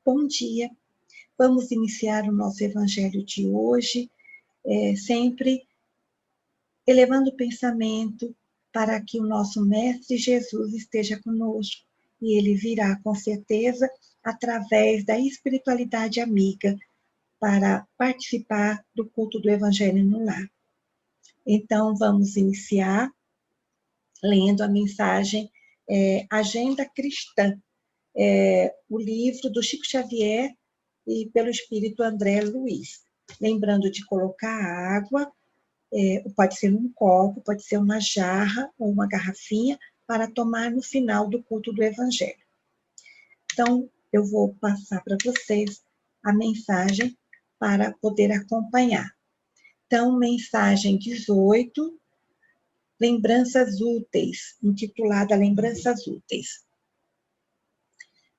Bom dia, vamos iniciar o nosso evangelho de hoje, sempre elevando o pensamento para que o nosso Mestre Jesus esteja conosco, e ele virá com certeza através da espiritualidade amiga para participar do culto do Evangelho no lar. Então, vamos iniciar lendo a mensagem Agenda Cristã, o livro do Chico Xavier e pelo Espírito André Luiz. Lembrando de colocar água, pode ser num copo, pode ser uma jarra ou uma garrafinha, para tomar no final do culto do Evangelho. Então, eu vou passar para vocês a mensagem para poder acompanhar. Então, mensagem 18, Lembranças Úteis, intitulada Lembranças Úteis.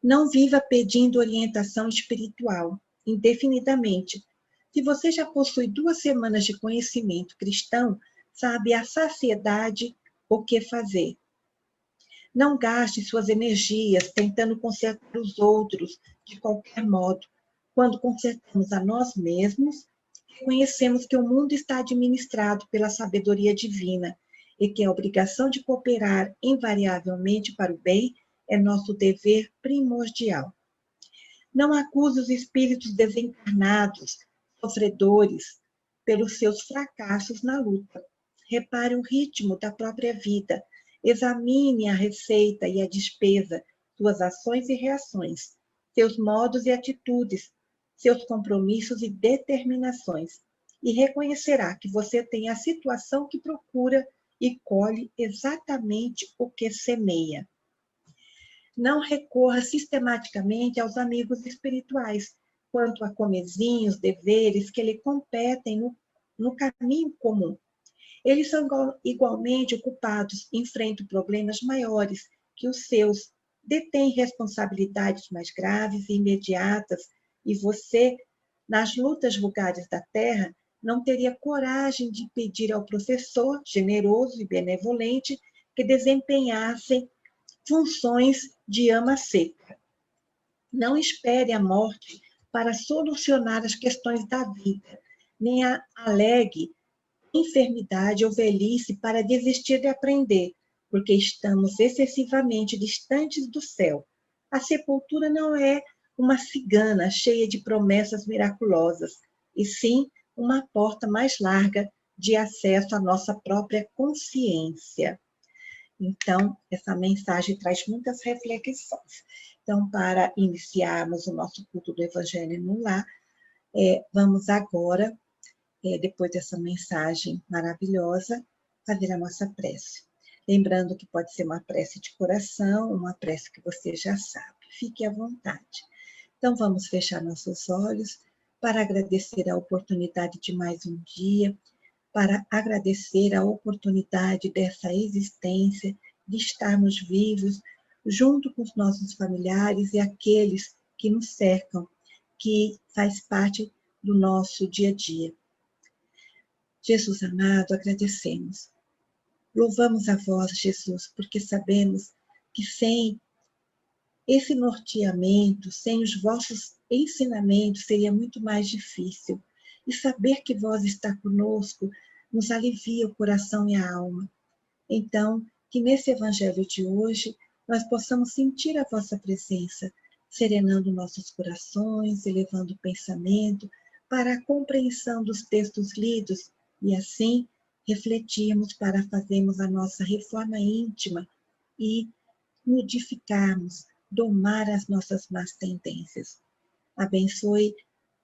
Não viva pedindo orientação espiritual, indefinidamente. Se você já possui 2 semanas de conhecimento cristão, sabe à saciedade o que fazer. Não gaste suas energias tentando consertar os outros de qualquer modo. Quando consertamos a nós mesmos, reconhecemos que o mundo está administrado pela sabedoria divina e que a obrigação de cooperar invariavelmente para o bem é nosso dever primordial. Não acuse os espíritos desencarnados, sofredores, pelos seus fracassos na luta. Repare o ritmo da própria vida. Examine a receita e a despesa, suas ações e reações, seus modos e atitudes, seus compromissos e determinações, e reconhecerá que você tem a situação que procura e colhe exatamente o que semeia. Não recorra sistematicamente aos amigos espirituais, quanto a comezinhos, deveres que lhe competem no caminho comum. Eles são igualmente ocupados, enfrentam problemas maiores que os seus, detêm responsabilidades mais graves e imediatas, e você, nas lutas vulgares da terra, não teria coragem de pedir ao professor, generoso e benevolente, que desempenhasse funções de ama seca. Não espere a morte para solucionar as questões da vida, nem alegue enfermidade ou velhice para desistir de aprender, porque estamos excessivamente distantes do céu. A sepultura não é uma cigana cheia de promessas miraculosas, e sim uma porta mais larga de acesso à nossa própria consciência. Então, essa mensagem traz muitas reflexões. Então, para iniciarmos o nosso culto do Evangelho no lar, vamos agora, depois dessa mensagem maravilhosa, fazer a nossa prece. Lembrando que pode ser uma prece de coração, uma prece que você já sabe. Fique à vontade. Então, vamos fechar nossos olhos para agradecer a oportunidade de mais um dia, para agradecer a oportunidade dessa existência, de estarmos vivos, junto com os nossos familiares e aqueles que nos cercam, que faz parte do nosso dia a dia. Jesus amado, agradecemos. Louvamos a vós, Jesus, porque sabemos que sem esse norteamento, sem os vossos ensinamentos, seria muito mais difícil. E saber que vós está conosco nos alivia o coração e a alma. Então, que nesse evangelho de hoje, nós possamos sentir a vossa presença, serenando nossos corações, elevando o pensamento para a compreensão dos textos lidos e assim refletirmos para fazermos a nossa reforma íntima e modificarmos, domar as nossas más tendências. Abençoe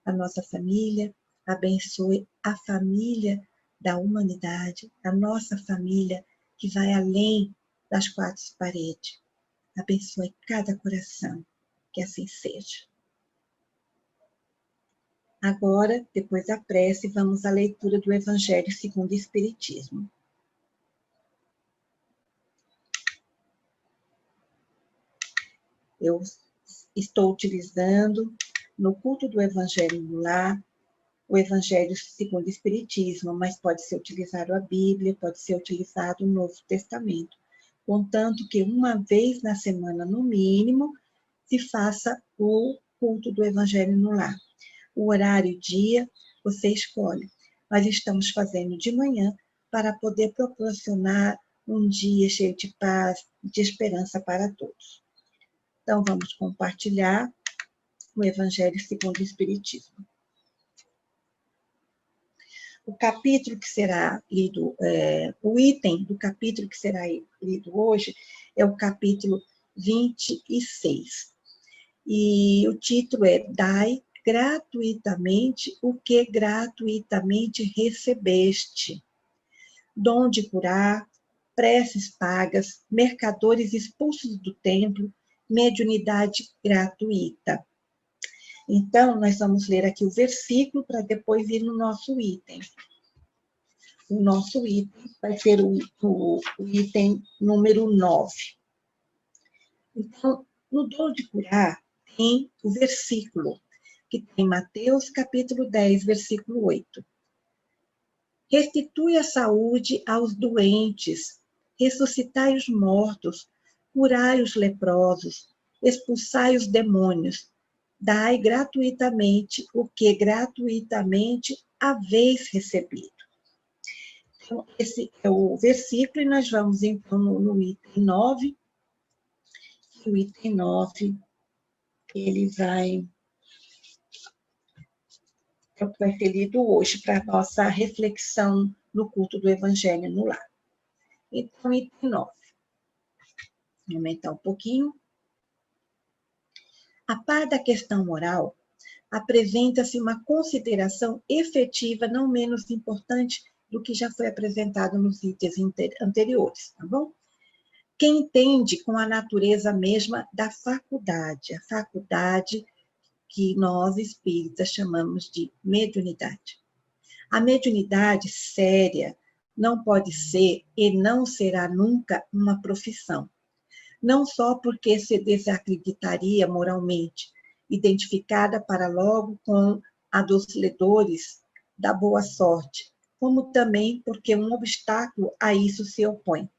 a nossa família, abençoe a família da humanidade, a nossa família que vai além das 4 paredes. Abençoe cada coração, que assim seja. Agora, depois da prece, vamos à leitura do Evangelho segundo o Espiritismo. Eu estou utilizando, no culto do Evangelho no lar, o Evangelho segundo o Espiritismo, mas pode ser utilizado a Bíblia, pode ser utilizado o Novo Testamento, contanto que uma vez na semana, no mínimo, se faça o culto do Evangelho no Lar. O horário e dia você escolhe. Nós estamos fazendo de manhã para poder proporcionar um dia cheio de paz, de esperança para todos. Então, vamos compartilhar o Evangelho segundo o Espiritismo. O capítulo que será lido, o item do capítulo que será lido hoje é o capítulo 26. E o título é Dai gratuitamente o que gratuitamente recebeste. Dom de curar, preces pagas, mercadores expulsos do templo, mediunidade gratuita. Então, nós vamos ler aqui o versículo para depois ir no nosso item. O nosso item vai ser o item número 9. Então, no dom de curar, tem o versículo, que tem Mateus capítulo 10, versículo 8. Restitui a saúde aos doentes, ressuscitai os mortos, curai os leprosos, expulsai os demônios, dai gratuitamente o que gratuitamente haveis recebido. Então, esse é o versículo, e nós vamos, então, no item 9. O item 9, ele vai... é o que vai ser lido hoje para a nossa reflexão no culto do Evangelho no Lar. Então, item 9. Vou aumentar um pouquinho. A par da questão moral, apresenta-se uma consideração efetiva não menos importante do que já foi apresentado nos itens anteriores, tá bom? Quem entende com a natureza mesma da faculdade, a faculdade que nós espíritas chamamos de mediunidade. A mediunidade séria não pode ser e não será nunca uma profissão. Não só porque se desacreditaria moralmente, identificada para logo com a dos ledores da boa sorte, como também porque um obstáculo a isso se opõe.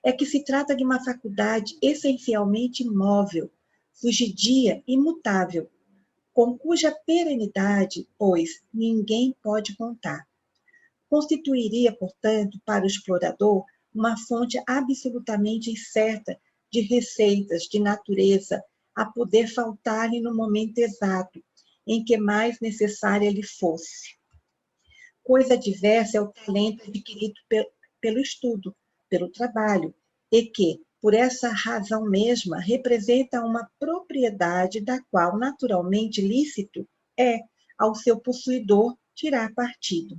É que se trata de uma faculdade essencialmente móvel, fugidia e imutável, com cuja perenidade, pois, ninguém pode contar. Constituiria, portanto, para o explorador, uma fonte absolutamente incerta de receitas de natureza a poder faltar-lhe no momento exato em que mais necessária lhe fosse. Coisa diversa é o talento adquirido pelo estudo, pelo trabalho, e que, por essa razão mesma, representa uma propriedade da qual, naturalmente lícito, é ao seu possuidor tirar partido.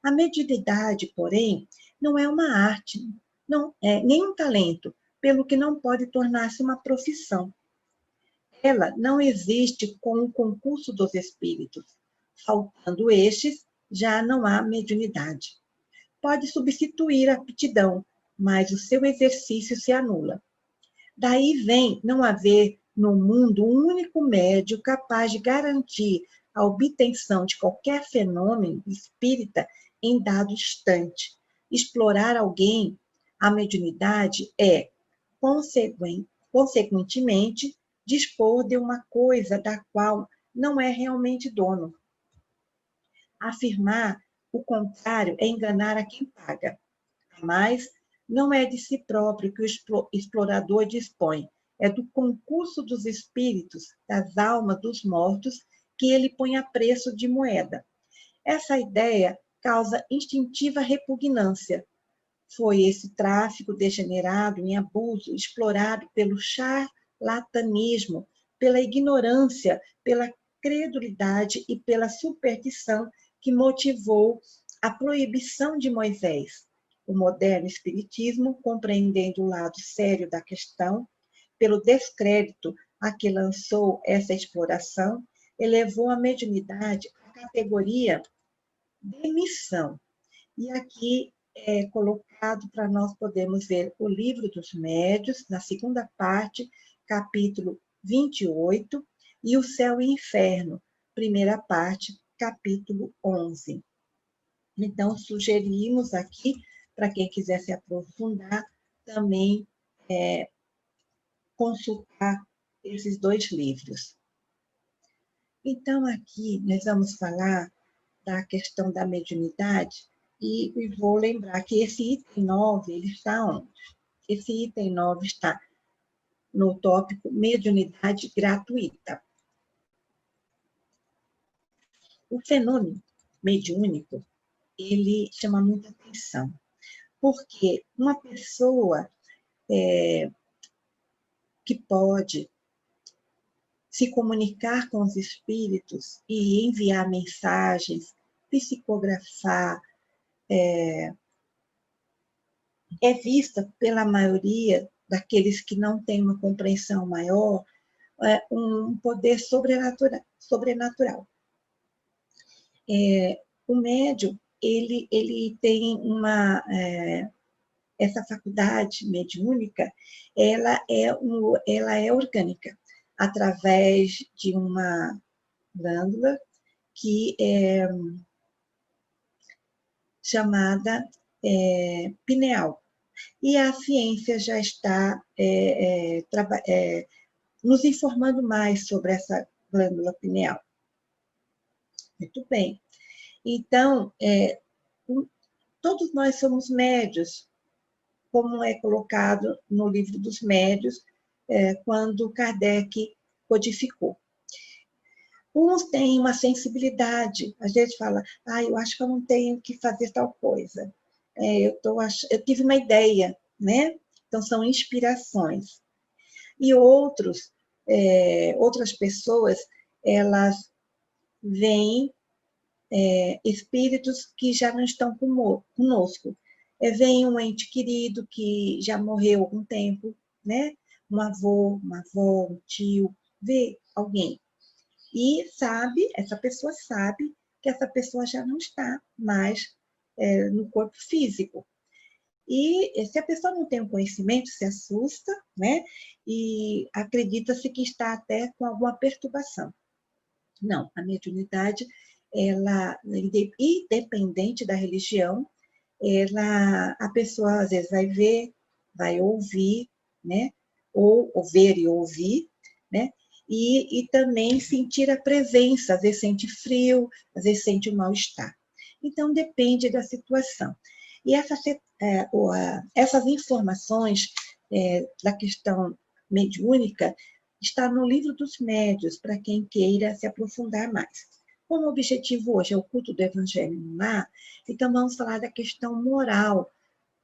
A mediunidade, porém, não é uma arte, não é nem um talento, pelo que não pode tornar-se uma profissão. Ela não existe com o concurso dos espíritos. Faltando estes, já não há mediunidade. Pode substituir a aptidão, mas o seu exercício se anula. Daí vem não haver no mundo um único médium capaz de garantir a obtenção de qualquer fenômeno espírita em dado instante. Explorar alguém, a mediunidade é, consequentemente, dispor de uma coisa da qual não é realmente dono. Afirmar o contrário é enganar a quem paga. Mas não é de si próprio que o explorador dispõe, é do concurso dos espíritos, das almas dos mortos, que ele põe a preço de moeda. Essa ideia causa instintiva repugnância. Foi esse tráfico degenerado em abuso, explorado pelo charlatanismo, pela ignorância, pela credulidade e pela superstição que motivou a proibição de Moisés. O moderno espiritismo, compreendendo o lado sério da questão, pelo descrédito a que lançou essa exploração, elevou a mediunidade à categoria de missão. E aqui é colocado para nós podermos ver o Livro dos Médiuns, na segunda parte, capítulo 28, e o Céu e Inferno, primeira parte, capítulo 11. Então, sugerimos aqui, para quem quiser se aprofundar, também consultar esses dois livros. Então, aqui nós vamos falar da questão da mediunidade e vou lembrar que esse item 9, ele está onde? Esse item 9 está no tópico mediunidade gratuita. O fenômeno mediúnico, ele chama muita atenção, porque uma pessoa que pode se comunicar com os espíritos e enviar mensagens, psicografar, é vista pela maioria daqueles que não têm uma compreensão maior, um poder sobrenatural. O médium, ele tem essa faculdade mediúnica, ela é orgânica, através de uma glândula que é chamada pineal. E a ciência já está nos informando mais sobre essa glândula pineal. Muito bem. Então, todos nós somos médios, como é colocado no livro dos médios, quando Kardec codificou. Uns têm uma sensibilidade, às vezes fala, eu acho que eu não tenho que fazer tal coisa. Eu tive uma ideia, né? Então, são inspirações. E outras pessoas, elas veem espíritos que já não estão conosco. Vem um ente querido que já morreu há algum tempo, né? Um avô, uma avó, um tio, vê alguém. E essa pessoa sabe que essa pessoa já não está mais no corpo físico. E se a pessoa não tem um conhecimento, se assusta, né? E acredita-se que está até com alguma perturbação. Não, a mediunidade, ela, independente da religião, a pessoa às vezes vai ver, vai ouvir, né? Ou ver e ouvir, né? E também sentir a presença, às vezes sente frio, às vezes sente um mal-estar. Então, depende da situação. E essas informações da questão mediúnica está no livro dos médios, para quem queira se aprofundar mais. Como o objetivo hoje é o culto do Evangelho no lar, então vamos falar da questão moral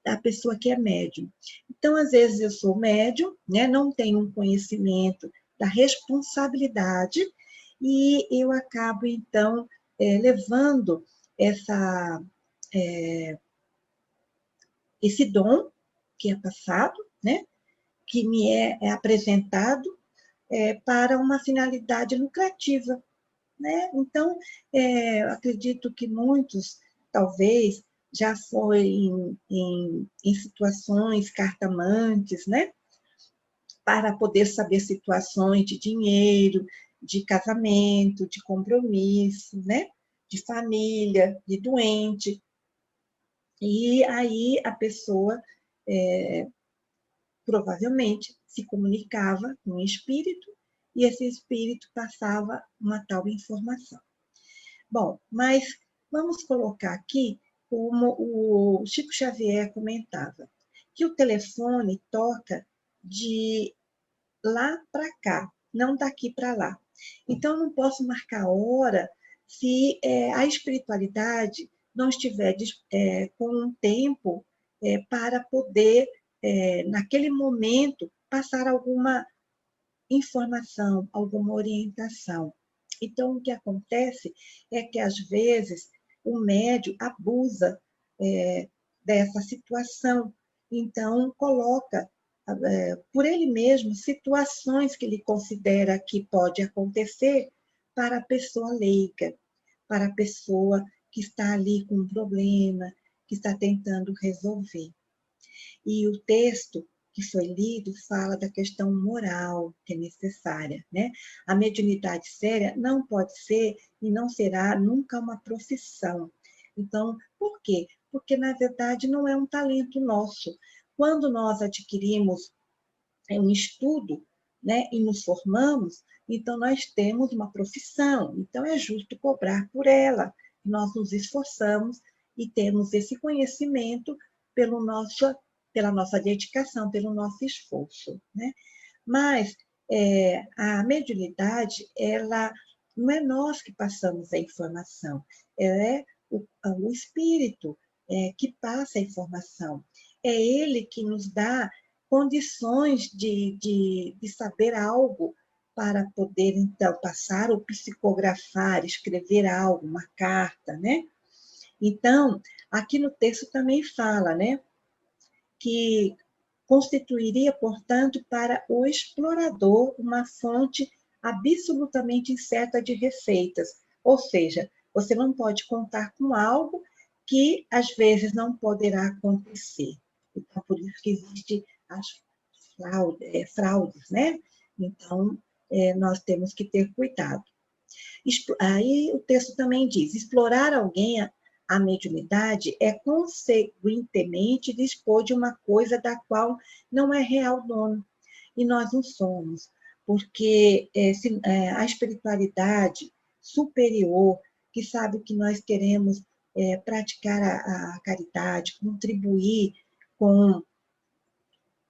da pessoa que é médium. Então, às vezes eu sou médium, né, não tenho um conhecimento da responsabilidade e eu acabo, então, levando esse dom que é passado, né, que me é apresentado para uma finalidade lucrativa, né? Então, acredito que muitos, talvez, já foi em situações cartamantes, né? Para poder saber situações de dinheiro, de casamento, de compromisso, né? De família, de doente. E aí a pessoa provavelmente se comunicava com o espírito e esse espírito passava uma tal informação. Bom, mas vamos colocar aqui como o Chico Xavier comentava, que o telefone toca de lá para cá, não daqui para lá. Então, eu não posso marcar hora se a espiritualidade não estiver com um tempo para poder, naquele momento, passar alguma informação, alguma orientação. Então, o que acontece é que, às vezes, o médium abusa dessa situação. Então, coloca, por ele mesmo, situações que ele considera que pode acontecer para a pessoa leiga, para a pessoa que está ali com um problema, que está tentando resolver. E o texto que foi lido fala da questão moral que é necessária, né? A mediunidade séria não pode ser e não será nunca uma profissão. Então, por quê? Porque, na verdade, não é um talento nosso. Quando nós adquirimos um estudo, né, e nos formamos, Então, nós temos uma profissão, então é justo cobrar por ela. Nós nos esforçamos e temos esse conhecimento pela nossa dedicação, pelo nosso esforço, né? Mas a mediunidade, ela não é nós que passamos a informação, é o espírito que passa a informação. É ele que nos dá condições de saber algo para poder, então, passar ou psicografar, escrever algo, uma carta, né? Então, aqui no texto também fala, né, que constituiria, portanto, para o explorador uma fonte absolutamente incerta de receitas. Ou seja, você não pode contar com algo que às vezes não poderá acontecer. Então, por isso que existem as fraudes, né? Então, nós temos que ter cuidado. Aí o texto também diz: explorar alguém a mediunidade é consequentemente dispor de uma coisa da qual não é real dono. E nós não somos, porque a espiritualidade superior, que sabe que nós queremos praticar a caridade, contribuir com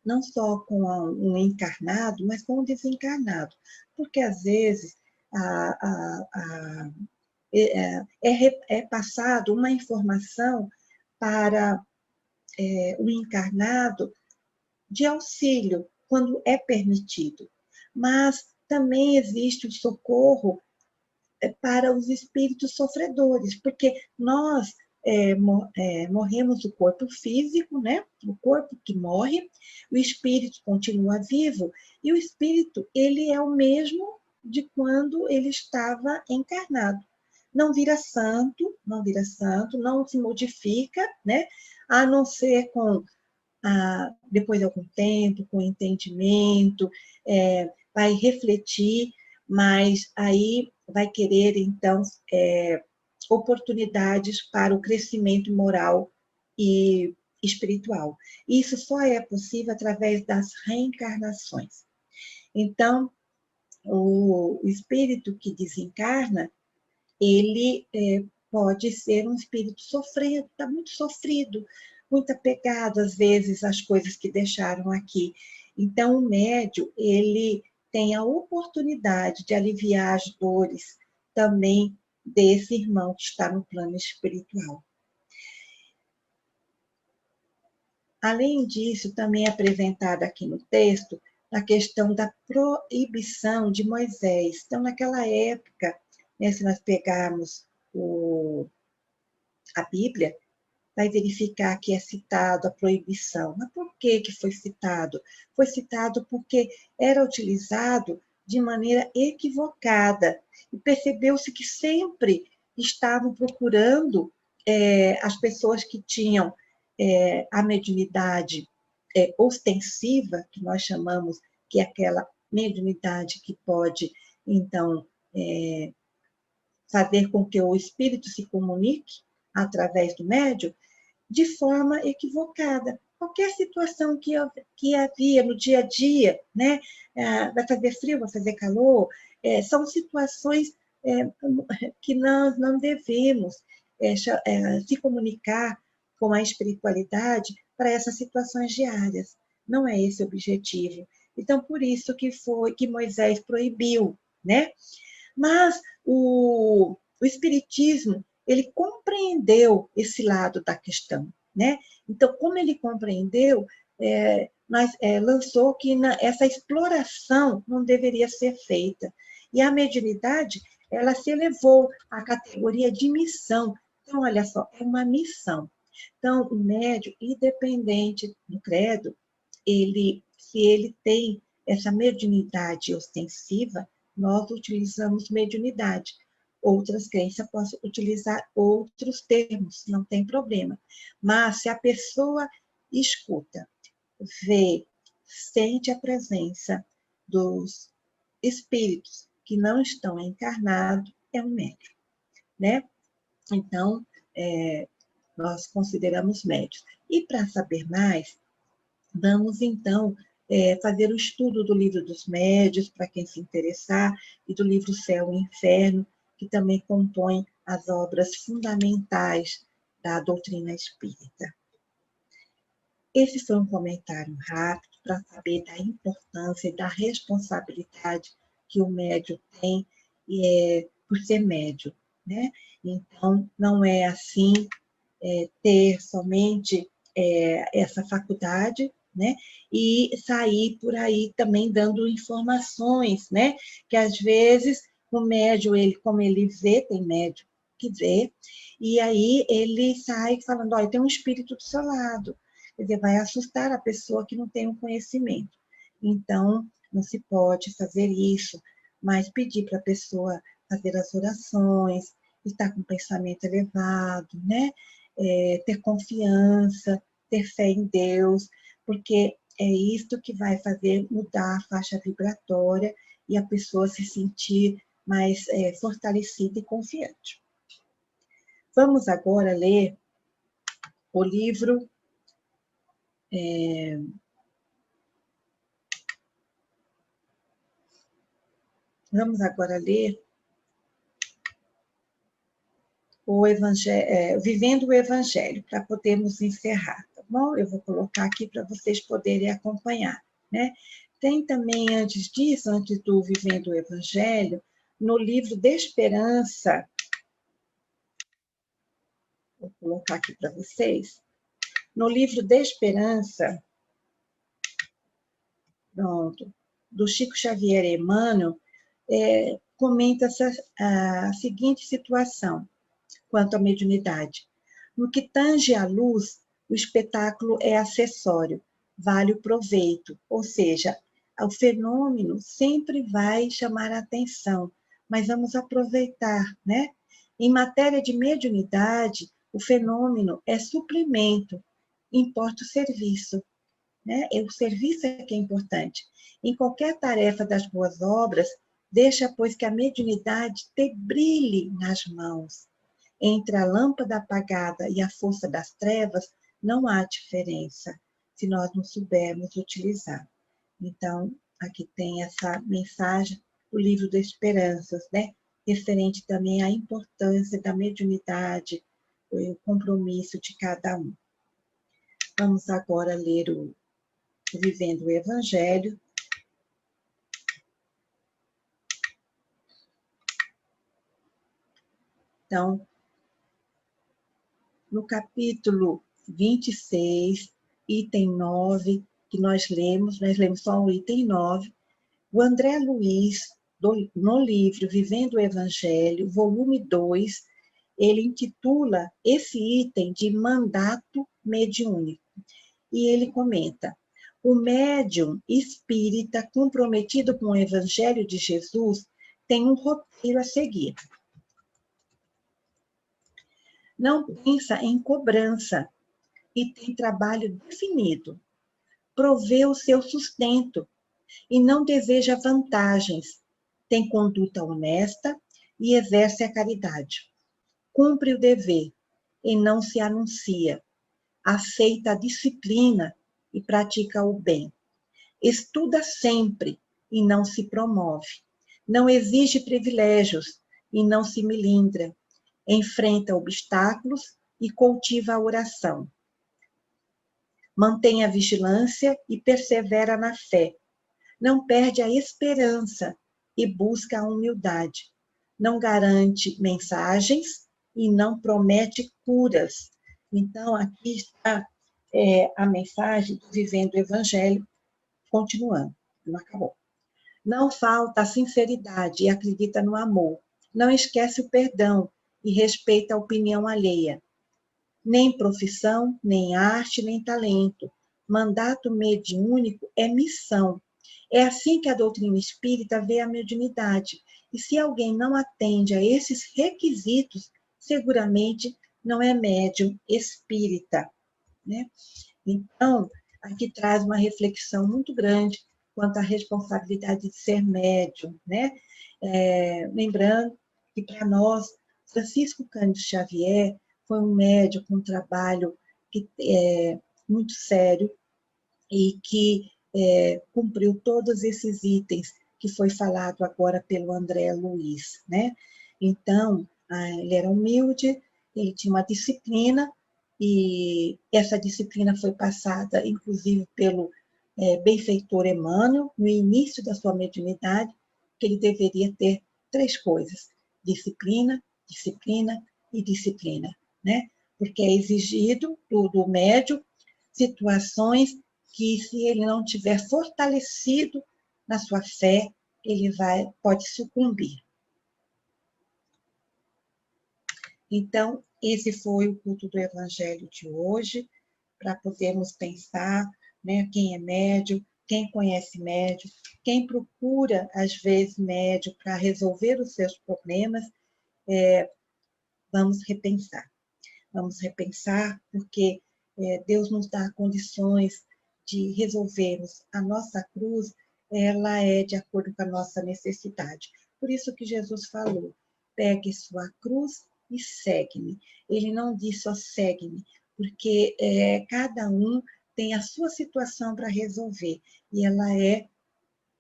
não só com um encarnado, mas com o desencarnado. Porque, às vezes, é passado uma informação para o encarnado de auxílio, quando é permitido. Mas também existe o socorro para os espíritos sofredores, porque nós morremos do corpo físico, né? O corpo que morre, o espírito continua vivo, e o espírito, ele é o mesmo de quando ele estava encarnado. Não vira santo, não se modifica, né? A não ser depois de algum tempo, com entendimento, vai refletir, mas aí vai querer, então, oportunidades para o crescimento moral e espiritual. Isso só é possível através das reencarnações. Então, o espírito que desencarna, ele pode ser um espírito sofrido, está muito sofrido, muito apegado, às vezes, às coisas que deixaram aqui. Então, o médium, ele tem a oportunidade de aliviar as dores também desse irmão que está no plano espiritual. Além disso, também é apresentada aqui no texto a questão da proibição de Moisés. Então, naquela época, né, se nós pegarmos a Bíblia, vai verificar que é citado a proibição. Mas por que foi citado? Foi citado porque era utilizado de maneira equivocada. E percebeu-se que sempre estavam procurando as pessoas que tinham a mediunidade ostensiva, que nós chamamos, que é aquela mediunidade que pode, então, fazer com que o espírito se comunique através do médium, de forma equivocada. Qualquer situação que havia no dia a dia, né? Vai fazer frio, vai fazer calor, são situações que nós não devemos se comunicar com a espiritualidade para essas situações diárias. Não é esse o objetivo. Então, por isso que Moisés proibiu, né? Mas o Espiritismo, ele compreendeu esse lado da questão, né? Então, como ele compreendeu, lançou que essa exploração não deveria ser feita. E a mediunidade, ela se elevou à categoria de missão. Então, olha só, é uma missão. Então, o médium, independente do credo, se ele tem essa mediunidade ostensiva, nós utilizamos mediunidade. Outras crenças possam utilizar outros termos, não tem problema. Mas se a pessoa escuta, vê, sente a presença dos espíritos que não estão encarnados, é um médium, né? Então, nós consideramos médios. E para saber mais, vamos então fazer o estudo do Livro dos Médiuns, para quem se interessar, e do livro Céu e Inferno, que também compõem as obras fundamentais da doutrina espírita. Esse foi um comentário rápido para saber da importância e da responsabilidade que o médium tem por ser médium, né? Então, não é assim ter somente essa faculdade, né? E sair por aí também dando informações, né? Que às vezes o médium, como ele vê, tem médium que vê, e aí ele sai falando, olha, tem um espírito do seu lado. Quer dizer, vai assustar a pessoa que não tem o conhecimento. Então, não se pode fazer isso, mas pedir para a pessoa fazer as orações, estar com o pensamento elevado, né? Ter confiança, ter fé em Deus, porque é isto que vai fazer mudar a faixa vibratória e a pessoa se sentir mais fortalecida e confiante. Vamos agora ler o livro Vamos agora ler o Evangelho, Vivendo o Evangelho, para podermos encerrar, tá bom? Eu vou colocar aqui para vocês poderem acompanhar, né? Tem também, antes disso, antes do Vivendo o Evangelho, no livro de Esperança, vou colocar aqui para vocês, no livro de Esperança, pronto, do Chico Xavier Emmanuel, comenta a seguinte situação quanto à mediunidade. No que tange à luz, o espetáculo é acessório, vale o proveito, ou seja, o fenômeno sempre vai chamar a atenção, mas vamos aproveitar, né? Em matéria de mediunidade, o fenômeno é suplemento, importa o serviço, né? O serviço é que é importante. Em qualquer tarefa das boas obras, deixa, pois, que a mediunidade te brilhe nas mãos. Entre a lâmpada apagada e a força das trevas, não há diferença, se nós não soubermos utilizar. Então, aqui tem essa mensagem do livro das Esperanças, né? Referente também à importância da mediunidade, o compromisso de cada um. Vamos agora ler o Vivendo o Evangelho. Então, no capítulo 26, item 9, que nós lemos só o item 9, o André Luiz, no livro Vivendo o Evangelho, volume 2, ele intitula esse item de mandato mediúnico. E ele comenta: o médium espírita comprometido com o Evangelho de Jesus tem um roteiro a seguir. Não pensa em cobrança e tem trabalho definido. Provê o seu sustento e não deseja vantagens. Tem conduta honesta e exerce a caridade. Cumpre o dever e não se anuncia. Aceita a disciplina e pratica o bem. Estuda sempre e não se promove. Não exige privilégios e não se melindra. Enfrenta obstáculos e cultiva a oração. Mantém a vigilância e persevera na fé. Não perde a esperança e busca a humildade. Não garante mensagens e não promete curas. Então, aqui está a mensagem do Vivendo o Evangelho, continuando, não acabou. Não falta a sinceridade e acredita no amor. Não esquece o perdão e respeita a opinião alheia. Nem profissão, nem arte, nem talento. Mandato mediúnico é missão. É assim que a doutrina espírita vê a mediunidade. E se alguém não atende a esses requisitos, seguramente não é médium espírita, né? Então, aqui traz uma reflexão muito grande quanto à responsabilidade de ser médium, né? Lembrando que, para nós, Francisco Cândido Xavier foi um médium com um trabalho muito sério e que cumpriu todos esses itens que foi falado agora pelo André Luiz, né? Então, ele era humilde, ele tinha uma disciplina, e essa disciplina foi passada, inclusive, pelo benfeitor Emmanuel, no início da sua mediunidade, que ele deveria ter 3 coisas: disciplina, disciplina e disciplina, né? Porque é exigido do médium situações que, se ele não tiver fortalecido na sua fé, ele pode sucumbir. Então, esse foi o culto do Evangelho de hoje, para podermos pensar, né, quem é médium, quem conhece médium, quem procura, às vezes, médium para resolver os seus problemas, vamos repensar. Vamos repensar, porque Deus nos dá condições de resolvermos. A nossa cruz, ela é de acordo com a nossa necessidade. Por isso que Jesus falou: pegue sua cruz e segue-me. Ele não diz só segue-me, porque cada um tem a sua situação para resolver, e ela é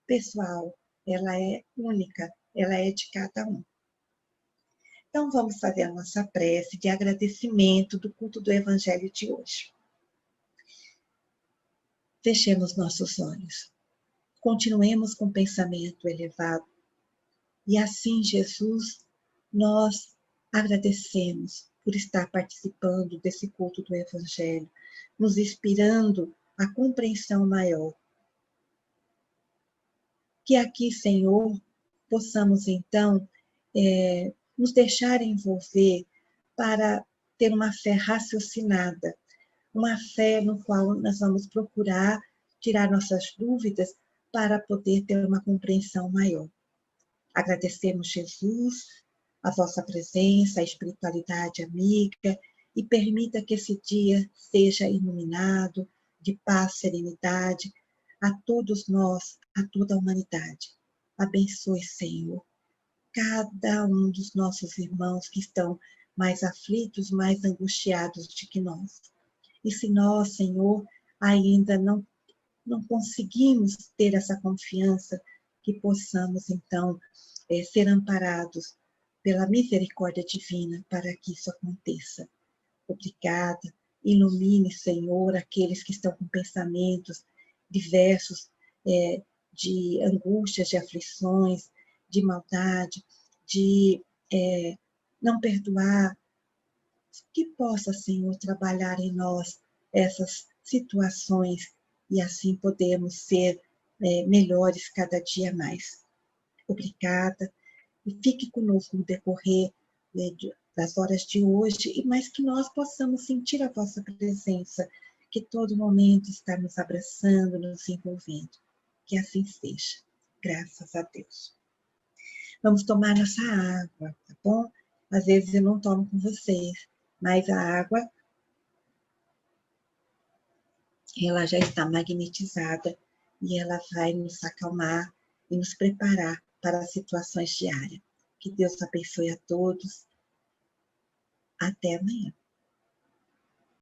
pessoal, ela é única, ela é de cada um. Então, vamos fazer a nossa prece de agradecimento do culto do Evangelho de hoje. Fechemos nossos olhos. Continuemos com o pensamento elevado. E assim, Jesus, nós agradecemos por estar participando desse culto do Evangelho, nos inspirando a compreensão maior. Que aqui, Senhor, possamos então nos deixar envolver para ter uma fé raciocinada, uma fé no qual nós vamos procurar tirar nossas dúvidas para poder ter uma compreensão maior. Agradecemos, Jesus, a vossa presença, a espiritualidade amiga, e permita que esse dia seja iluminado de paz, serenidade a todos nós, a toda a humanidade. Abençoe, Senhor, cada um dos nossos irmãos que estão mais aflitos, mais angustiados do que nós. E se nós, Senhor, ainda não conseguimos ter essa confiança, que possamos, então, ser amparados pela misericórdia divina para que isso aconteça. Obrigada. Ilumine, Senhor, aqueles que estão com pensamentos diversos, de angústias, de aflições, de maldade, de não perdoar. Que possa, Senhor, trabalhar em nós essas situações, e assim podemos ser melhores cada dia mais. Obrigada, e fique conosco no decorrer das horas de hoje, e mais que nós possamos sentir a vossa presença, que todo momento está nos abraçando, nos envolvendo. Que assim seja. Graças a Deus. Vamos tomar nossa água, tá bom? Às vezes eu não tomo com vocês, mas a água, ela já está magnetizada e ela vai nos acalmar e nos preparar para as situações diárias. Que Deus abençoe a todos. Até amanhã.